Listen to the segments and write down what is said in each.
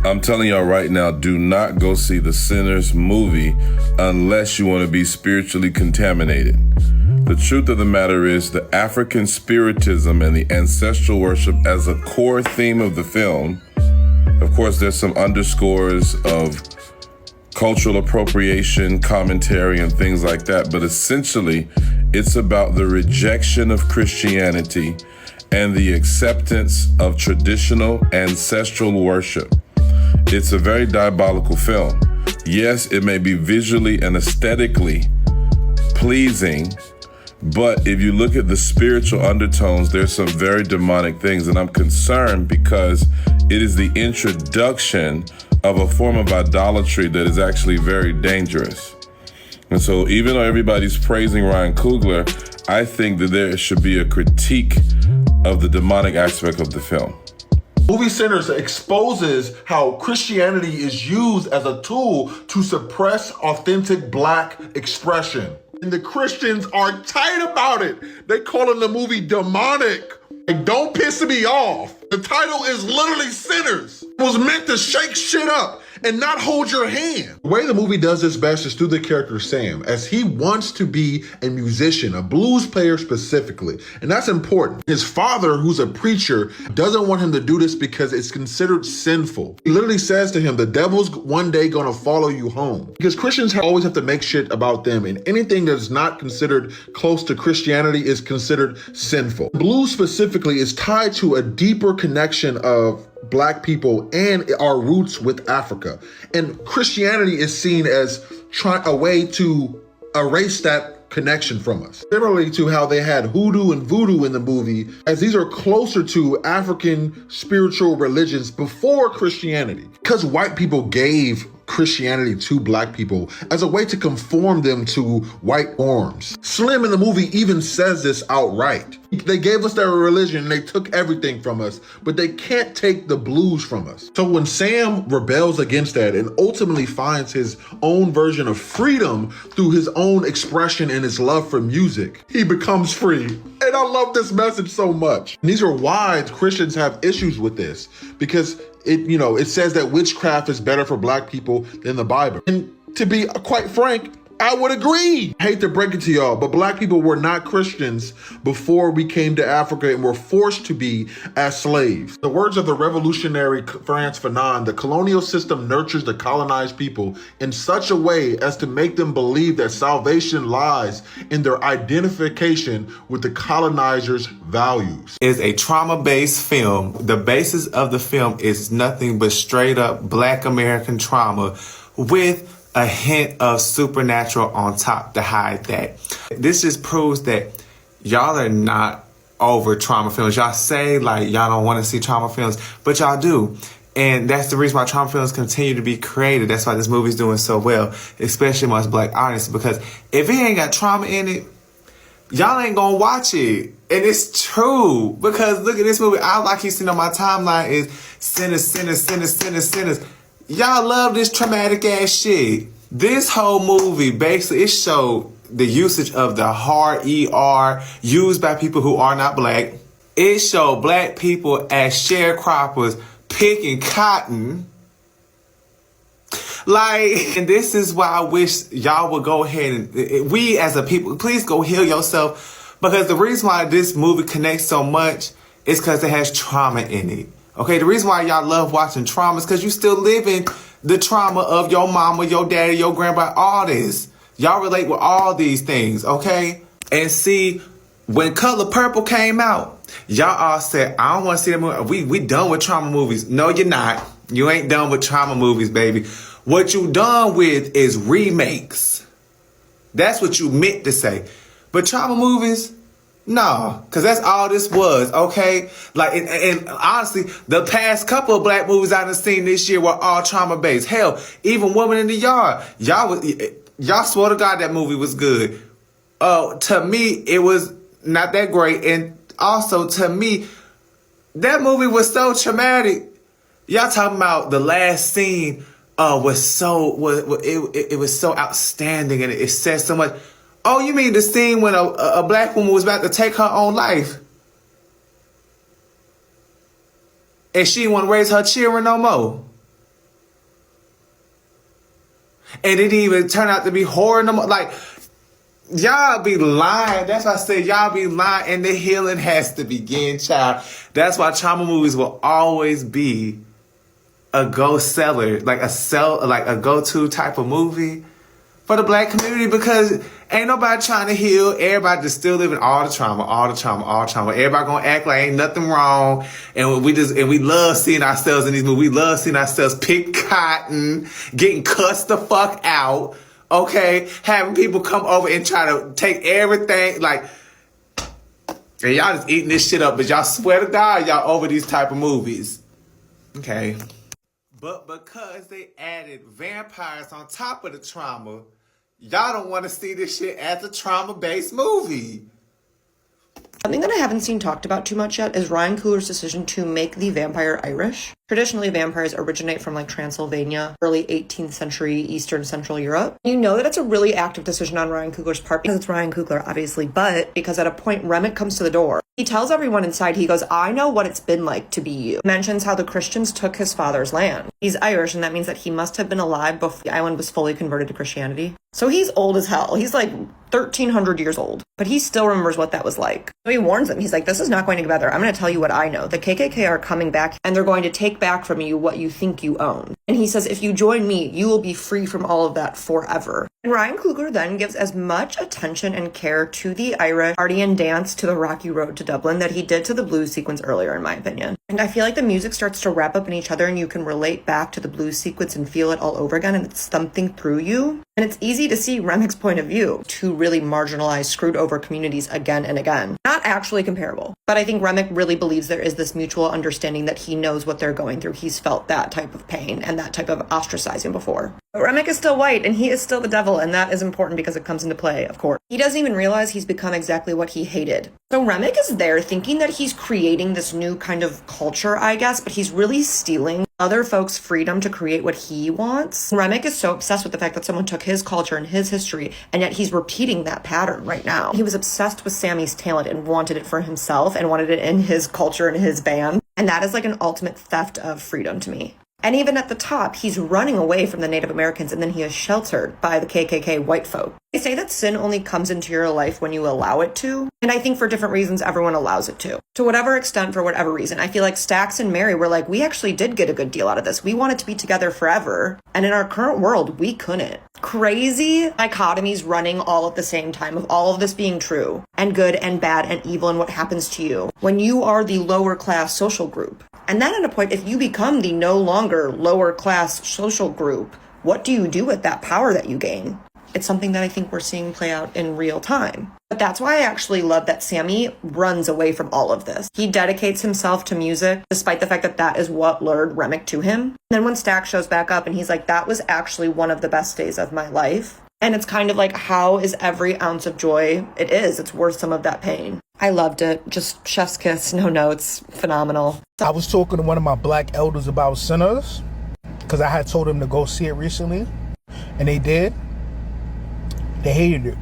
I'm telling y'all right now, do not go see the Sinners movie unless you want to be spiritually contaminated. The truth of the matter is the African spiritism and the ancestral worship as a core theme of the film. Of course, there's some underscores of cultural appropriation, commentary, and things like that. But essentially, it's about the rejection of Christianity and the acceptance of traditional ancestral worship. It's a very diabolical film. Yes, it may be visually and aesthetically pleasing, but if you look at the spiritual undertones, there's some very demonic things. And I'm concerned because it is the introduction of a form of idolatry that is actually very dangerous. And so even though everybody's praising Ryan Coogler, I think that there should be a critique of the demonic aspect of the film. Movie Sinners exposes how Christianity is used as a tool to suppress authentic Black expression. And the Christians are tight about it. They calling the movie demonic. And don't piss me off. The title is literally Sinners. It was meant to shake shit up and not hold your hand. The way the movie does this best is through the character Sam, as he wants to be a musician, a blues player specifically. And that's important. His father, who's a preacher, doesn't want him to do this because it's considered sinful. He literally says to him, the devil's one day gonna follow you home. Because Christians always have to make shit about them, and anything that's not considered close to Christianity is considered sinful. Blues specifically is tied to a deeper connection of Black people and our roots with Africa. And Christianity is seen as a way to erase that connection from us. Similarly to how they had hoodoo and voodoo in the movie, as these are closer to African spiritual religions before Christianity. Because white people gave Christianity to Black people as a way to conform them to white norms. Slim in the movie even says this outright. They gave us their religion and they took everything from us, but they can't take the blues from us. So when Sam rebels against that and ultimately finds his own version of freedom through his own expression and his love for music, he becomes free. And I love this message so much. And these are why Christians have issues with this, because it says that witchcraft is better for Black people than the Bible. And to be quite frank, I would agree. I hate to break it to y'all, but Black people were not Christians before we came to Africa and were forced to be as slaves. The words of the revolutionary Frantz Fanon, the colonial system nurtures the colonized people in such a way as to make them believe that salvation lies in their identification with the colonizers' values. Is a trauma-based film. The basis of the film is nothing but straight up Black American trauma with a hint of supernatural on top to hide that. This just proves that y'all are not over trauma films. Y'all say like y'all don't want to see trauma films, but y'all do. And that's the reason why trauma films continue to be created. That's why this movie's doing so well, especially amongst Black audiences, because if it ain't got trauma in it, y'all ain't gonna watch it. And it's true, because look at this movie. All I keep seeing on my timeline is sinners, sinners, sinners, sinners, sinners. Y'all love this traumatic ass shit. This whole movie, basically, it showed the usage of the hard ER used by people who are not Black. It showed Black people as sharecroppers picking cotton. And this is why I wish y'all would go ahead and, we as a people, please go heal yourself. Because the reason why this movie connects so much is because it has trauma in it. Okay, the reason why y'all love watching trauma is because you still living the trauma of your mama, your daddy, your grandpa, all this. Y'all relate with all these things, okay? And see, when Color Purple came out, y'all all said, I don't want to see that movie. We done with trauma movies. No, you're not. You ain't done with trauma movies, baby. What you done with is remakes. That's what you meant to say. But trauma movies, no, because that's all this was, okay? And honestly, the past couple of Black movies I done seen this year were all trauma-based. Hell, even Woman in the Yard. Y'all swear to God that movie was good. To me, it was not that great. And also, to me, that movie was so traumatic. Y'all talking about the last scene was so outstanding, and it says so much. Oh, you mean the scene when a Black woman was about to take her own life? And she didn't want to raise her children no more? And it didn't even turn out to be horror no more. Like, y'all be lying. That's why I said y'all be lying, and the healing has to begin, child. That's why trauma movies will always be a go seller, like a go-to type of movie for the black community, because ain't nobody trying to heal. Everybody just still living all the trauma. Everybody gonna act like ain't nothing wrong, and we love seeing ourselves in these movies. We love seeing ourselves pick cotton, getting cussed the fuck out. Okay, having people come over and try to take everything, like, and y'all just eating this shit up, but y'all swear to God, y'all over these type of movies. Okay. But because they added vampires on top of the trauma, y'all don't want to see this shit as a trauma-based movie. Something that I haven't seen talked about too much yet is Ryan Coogler's decision to make the vampire Irish. Traditionally, vampires originate from like Transylvania, early 18th century Eastern Central Europe. You know that it's a really active decision on Ryan Coogler's part because it's Ryan Coogler, obviously, but because at a point Remick comes to the door. He tells everyone inside, he goes, I know what it's been like to be you. Mentions how the Christians took his father's land. He's Irish, and that means that he must have been alive before the island was fully converted to Christianity. So he's old as hell. He's like 1,300 years old, but he still remembers what that was like. So he warns them. He's like, this is not going to get better. I'm going to tell you what I know. The KKK are coming back, and they're going to take back from you what you think you own. And he says, if you join me, you will be free from all of that forever. And Ryan Coogler then gives as much attention and care to the Irish party and dance to the rocky road to Dublin that he did to the blues sequence earlier, in my opinion. And I feel like the music starts to wrap up in each other, and you can relate back to the blues sequence and feel it all over again, and it's thumping through you. And it's easy to see Remick's point of view, two really marginalized, screwed over communities again and again. Not actually comparable, but I think Remick really believes there is this mutual understanding that he knows what they're going through. He's felt that type of pain and that type of ostracizing before. But Remick is still white, and he is still the devil, and that is important because it comes into play, of course. He doesn't even realize he's become exactly what he hated. So Remick is there thinking that he's creating this new kind of culture, I guess, but he's really stealing other folks' freedom to create what he wants. Remick is so obsessed with the fact that someone took his culture and his history, and yet he's repeating that pattern right now. He was obsessed with Sammy's talent and wanted it for himself and wanted it in his culture and his band. And that is like an ultimate theft of freedom to me. And even at the top, he's running away from the Native Americans, and then he is sheltered by the KKK white folk. They say that sin only comes into your life when you allow it to. And I think for different reasons, everyone allows it to whatever extent, for whatever reason. I feel like Stax and Mary were like, we actually did get a good deal out of this. We wanted to be together forever. And in our current world, we couldn't. Crazy dichotomies running all at the same time of all of this being true and good and bad and evil and what happens to you when you are the lower class social group. And then at a point, if you become the no longer lower class social group, what do you do with that power that you gain? It's something that I think we're seeing play out in real time. But that's why I actually love that Sammy runs away from all of this. He dedicates himself to music, despite the fact that that is what lured Remick to him. And then when Stack shows back up and he's like, that was actually one of the best days of my life. And it's kind of like, how is every ounce of joy? It is. It's worth some of that pain. I loved it. Just chef's kiss, no notes. Phenomenal. I was talking to one of my black elders about Sinners because I had told them to go see it recently, and they did. They hated it.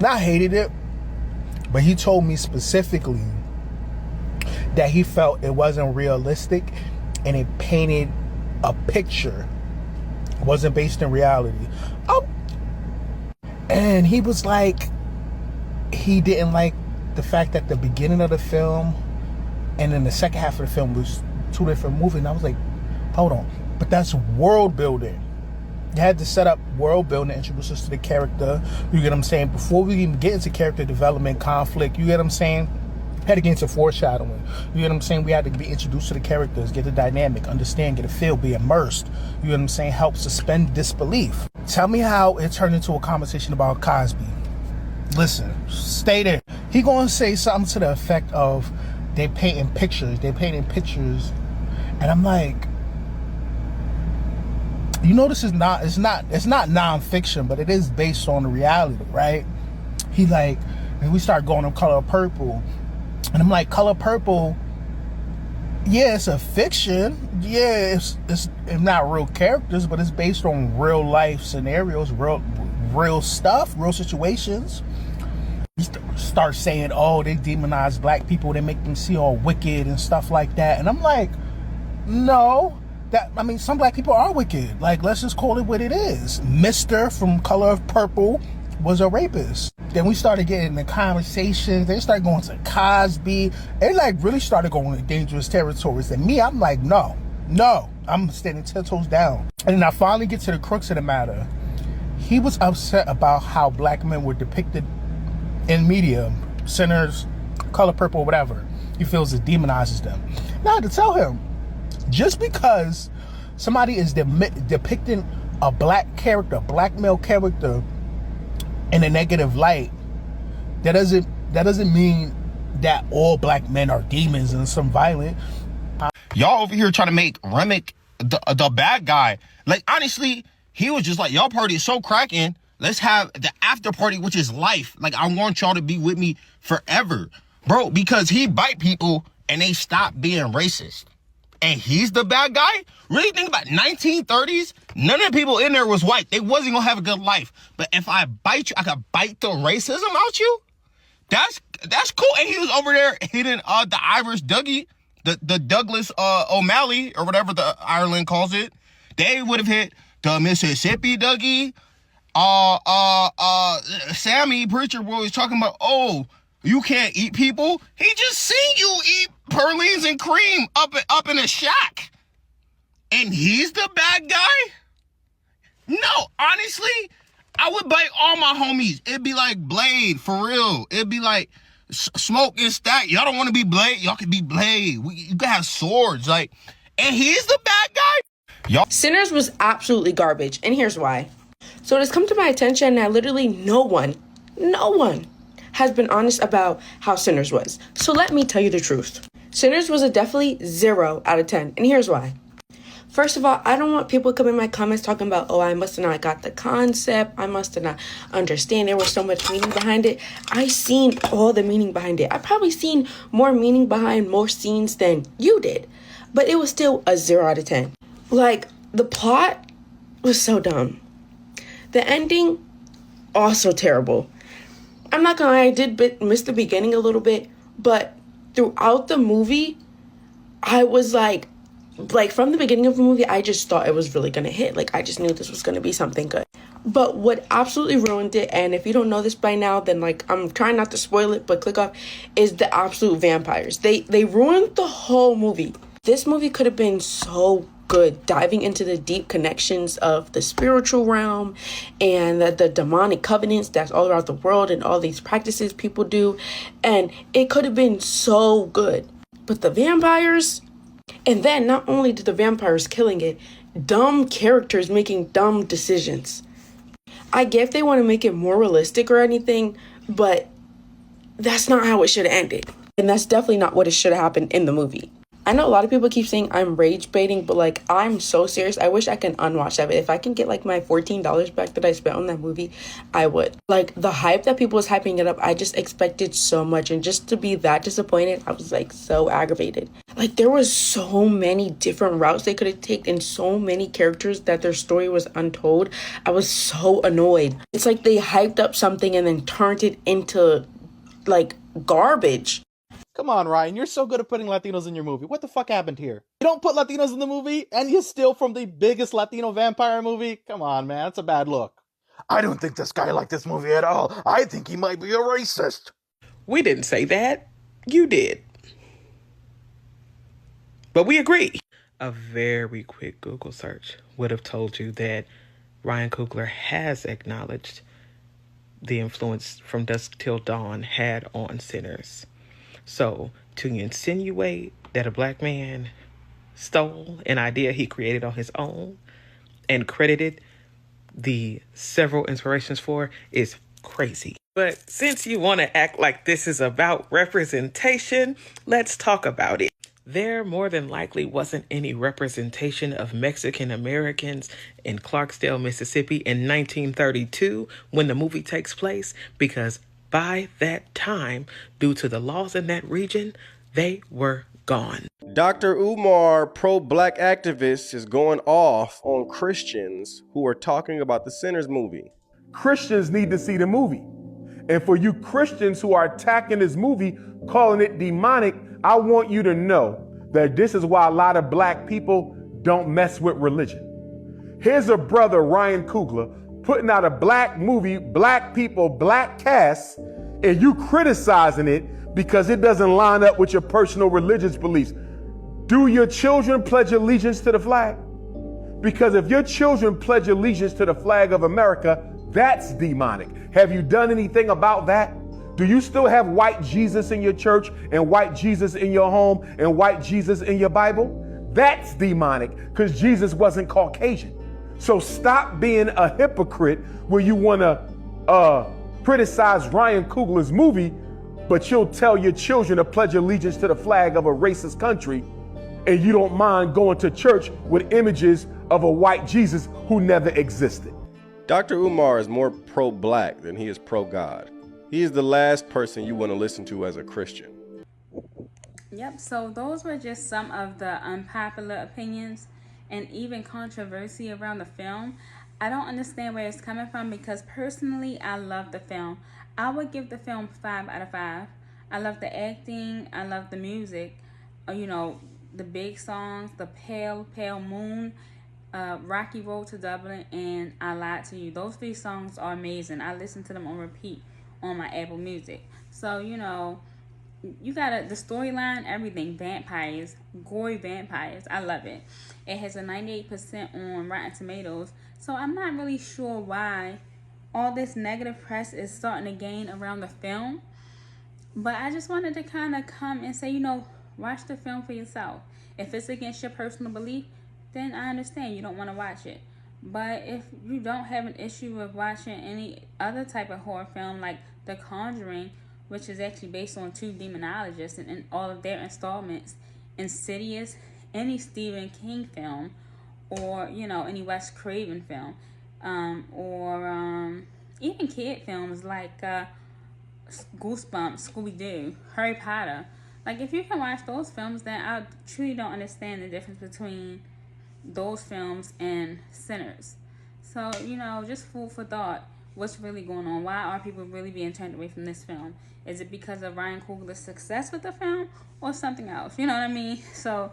Not hated it, but he told me specifically that he felt it wasn't realistic and it painted a picture. It wasn't based in reality. Oh. And he was like, he didn't like the fact that the beginning of the film and then the second half of the film was two different movies. And I was like, hold on, but that's world building. You had to set up world building, introduce us to the character. You get what I'm saying? Before we even get into character development, conflict, you get what I'm saying? Had to get into foreshadowing. You get what I'm saying? We had to be introduced to the characters, get the dynamic, understand, get a feel, be immersed. You know what I'm saying? Help suspend disbelief. Tell me how it turned into a conversation about Cosby. Listen, stay there. He gonna say something to the effect of they painting pictures. And I'm like, you know, this is not, it's not nonfiction, but it is based on the reality, right? He like, and we start going on Color Purple. And I'm like, Color Purple, yeah, it's a fiction. Yeah, it's not real characters, but it's based on real life scenarios, real stuff, real situations. You start saying, oh, they demonize black people, they make them see all wicked and stuff like that. And I'm like, no, some black people are wicked. Like, let's just call it what it is. Mr. from Color of Purple was a rapist. Then we started getting the conversations. They started going to Cosby. They like really started going to dangerous territories. And me, I'm like, no, I'm standing 10 toes down. And then I finally get to the crux of the matter. He was upset about how black men were depicted in media, sinners, Color Purple, whatever. He feels it demonizes them. Now I had to tell him, just because somebody is depicting a black male character in a negative light, that doesn't mean that all black men are demons and some violent. Y'all over here trying to make Remick the bad guy. Like, honestly, he was just like, y'all party is so cracking. Let's have the after party, which is life. Like, I want y'all to be with me forever. Bro, because he bite people and they stop being racist. And he's the bad guy? Really think about 1930s? None of the people in there was white. They wasn't gonna have a good life. But if I bite you, I could bite the racism out you? That's cool. And he was over there hitting the Irish Dougie, the Douglas O'Malley, or whatever the Ireland calls it. They would have hit the Mississippi Dougie. Sammy Preacher Boy was talking about, oh, you can't eat people. He just seen you eat Perlines and cream up in a shack. And he's the bad guy? No, honestly, I would bite all my homies. It'd be like Blade, for real. It'd be like Smoke and Stack. Y'all don't want to be Blade? Y'all can be Blade. You can have swords. Like, and he's the bad guy? Y'all. Sinners was absolutely garbage, and here's why. So it has come to my attention that literally no one has been honest about how Sinners was. So let me tell you the truth. Sinners was a definitely 0 out of 10, and here's why. First of all, I don't want people coming in my comments talking about, oh, I must have not got the concept. I must have not understand. There was so much meaning behind it. I seen all the meaning behind it. I probably seen more meaning behind more scenes than you did. But it was still a 0 out of 10. Like, the plot was so dumb. The ending, also terrible. I'm not gonna lie, I did miss the beginning a little bit. But throughout the movie, I was like from the beginning of the movie, I just thought it was really gonna hit. Like, I just knew this was gonna be something good. But what absolutely ruined it, and if you don't know this by now, then like, I'm trying not to spoil it, but click off, is the absolute vampires. They ruined the whole movie. This movie could have been so good, diving into the deep connections of the spiritual realm and the demonic covenants that's all around the world and all these practices people do. And it could have been so good. But the vampires, and then not only did the vampires killing it, dumb characters making dumb decisions. I get if they want to make it more realistic or anything, but that's not how it should have ended. And that's definitely not what it should have happened in the movie. I know a lot of people keep saying I'm rage baiting, but like, I'm so serious. I wish I can unwatch that. If I can get like my $14 back that I spent on that movie, I would. Like, the hype that people was hyping it up, I just expected so much. And just to be that disappointed, I was like so aggravated. Like, there was so many different routes they could have taken and so many characters that their story was untold. I was so annoyed. It's like they hyped up something and then turned it into like garbage. Come on, Ryan, you're so good at putting Latinos in your movie. What the fuck happened here? You don't put Latinos in the movie, and you steal from the biggest Latino vampire movie? Come on, man, that's a bad look. I don't think this guy liked this movie at all. I think he might be a racist. We didn't say that. You did. But we agree. A very quick Google search would have told you that Ryan Coogler has acknowledged the influence From Dusk Till Dawn had on Sinners. So, to insinuate that a black man stole an idea he created on his own and credited the several inspirations for is crazy. But since you want to act like this is about representation, let's talk about it. There more than likely wasn't any representation of Mexican Americans in Clarksdale, Mississippi in 1932 when the movie takes place, because by that time, due to the laws in that region, they were gone. Dr. Umar, pro-black activist, is going off on Christians who are talking about the Sinners movie. Christians need to see the movie. And for you Christians who are attacking this movie, calling it demonic, I want you to know that this is why a lot of black people don't mess with religion. Here's a brother, Ryan Coogler, putting out a black movie, black people, black cast, and you criticizing it because it doesn't line up with your personal religious beliefs. Do your children pledge allegiance to the flag? Because if your children pledge allegiance to the flag of America, that's demonic. Have you done anything about that? Do you still have white Jesus in your church and white Jesus in your home and white Jesus in your Bible? That's demonic because Jesus wasn't Caucasian. So stop being a hypocrite where you want to criticize Ryan Coogler's movie, but you'll tell your children to pledge allegiance to the flag of a racist country, and you don't mind going to church with images of a white Jesus who never existed. Dr. Umar is more pro-black than he is pro-God. He is the last person you want to listen to as a Christian. Yep, so those were just some of the unpopular opinions and even controversy around the film. I don't understand where it's coming from because personally, I love the film. I would give the film 5 out of 5. I love the acting. I love the music. You know, the big songs, the Pale, Pale Moon, Rocky Road to Dublin, and I Lied to You. Those 3 songs are amazing. I listen to them on repeat on my Apple Music. So, you know, you got the storyline, everything, vampires, gory vampires. I love it. It has a 98% on Rotten Tomatoes. So I'm not really sure why all this negative press is starting to gain around the film. But I just wanted to kind of come and say, you know, watch the film for yourself. If it's against your personal belief, then I understand you don't want to watch it. But if you don't have an issue with watching any other type of horror film like The Conjuring, which is actually based on 2 demonologists and all of their installments, Insidious, any Stephen King film, or, you know, any Wes Craven film, or even kid films like Goosebumps, Scooby-Doo, Harry Potter. Like, if you can watch those films, then I truly don't understand the difference between those films and Sinners. So, you know, just food for thought. What's really going on? Why are people really being turned away from this film? Is it because of Ryan Coogler's success with the film or something else? You know what I mean? So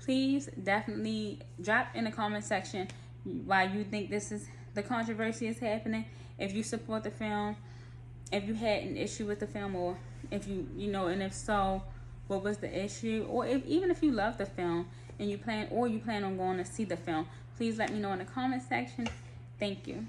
please definitely drop in the comment section why you think the controversy is happening. If you support the film, if you had an issue with the film, or if you know, and if so, what was the issue? Or even if you love the film and you plan on going to see the film, please let me know in the comment section. Thank you.